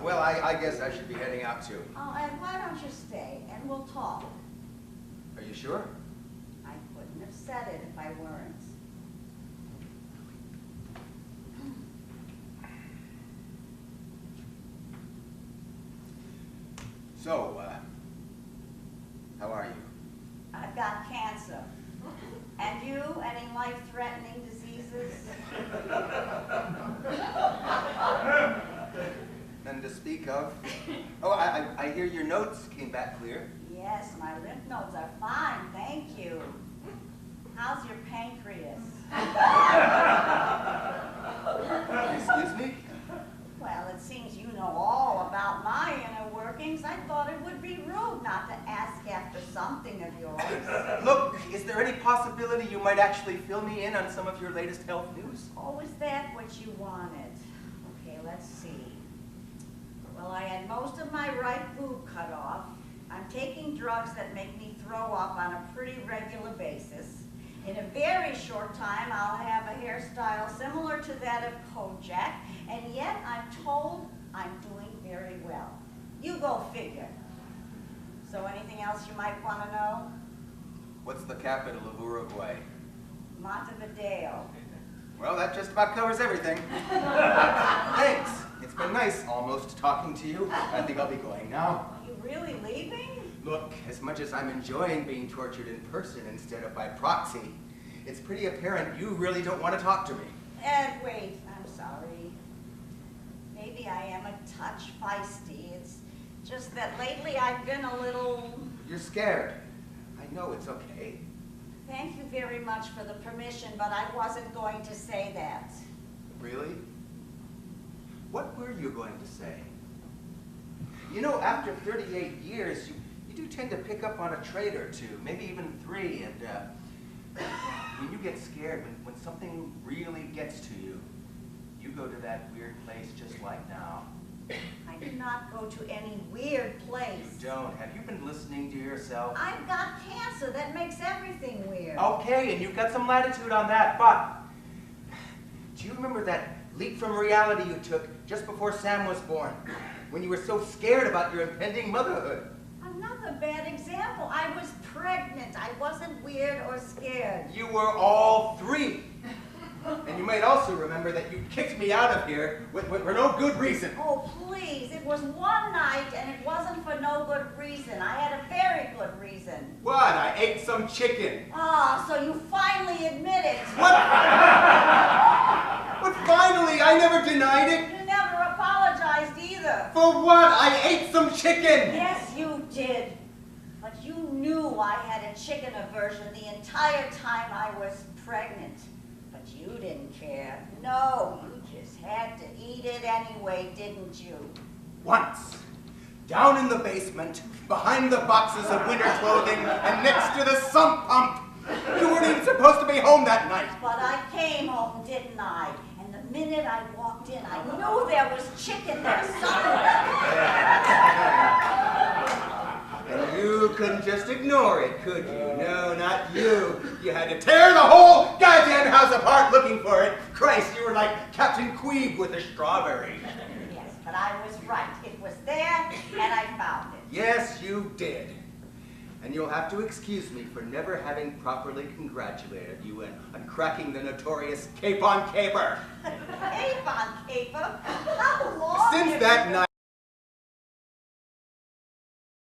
Well, I guess I should be heading out too. Oh, and why don't you stay and we'll talk? Are you sure? I wouldn't have said it if I weren't. So, how are you? I've got cancer. And you, any life-threatening diseases? None to speak of. Oh, I hear your notes came back clear. Yes, my lymph nodes are fine, thank you. How's your pancreas? Excuse me? Well, it seems you know all about my inner workings. I thought it would be rude not to ask after something of yours. Look, is there any possibility you might actually fill me in on some of your latest health news? Oh, is that what you wanted? Okay, let's see. Well, I had most of my right boob cut off. I'm taking drugs that make me throw up on a pretty regular basis. In a very short time, I'll have a hairstyle similar to that of Kojak, and yet I'm told I'm doing very well. You go figure. So anything else you might want to know? What's the capital of Uruguay? Montevideo. Well, that just about covers everything. Thanks. It's been nice almost talking to you. I think I'll be going now. Are you really leaving? Look, as much as I'm enjoying being tortured in person instead of by proxy, it's pretty apparent you really don't want to talk to me. Ed, wait, I'm sorry. Maybe I am a touch feisty. It's just that lately I've been a little... You're scared. I know it's okay. Thank you very much for the permission, but I wasn't going to say that. Really? What were you going to say? You know, after 38 years, you do tend to pick up on a trait or two, maybe even 3, and when you get scared, when something really gets to you, you go to that weird place just like now. I do not go to any weird place. You don't. Have you been listening to yourself? I've got cancer. That makes everything weird. Okay, and you've got some latitude on that, but do you remember that leap from reality you took just before Sam was born, when you were so scared about your impending motherhood? Another bad example. I was pregnant. I wasn't weird or scared. You were all 3. And you might also remember that you kicked me out of here for no good reason. Oh, please. It was one night, and it wasn't for no good reason. I had a very good reason. What? I ate some chicken. Ah, so you finally admit it. What? But finally, I never denied it. You never apologized either. For what? I ate some chicken. Yes, you did. But you knew I had a chicken aversion the entire time I was pregnant. But you didn't care. No, you just had to eat it anyway, didn't you? Once, down in the basement, behind the boxes of winter clothing, and next to the sump pump. You weren't even supposed to be home that night. But I came home, didn't I? And the minute I walked in, I knew there was chicken there somewhere. And you couldn't just ignore it, could you? No, not you. You had to tear the whole goddamn house apart looking for it. Christ, you were like Captain Queeb with a strawberry. Yes, but I was right. It was there, and I found it. Yes, you did. And you'll have to excuse me for never having properly congratulated you on cracking the notorious Cape on Caper. Cape on Caper? How long? Since that night.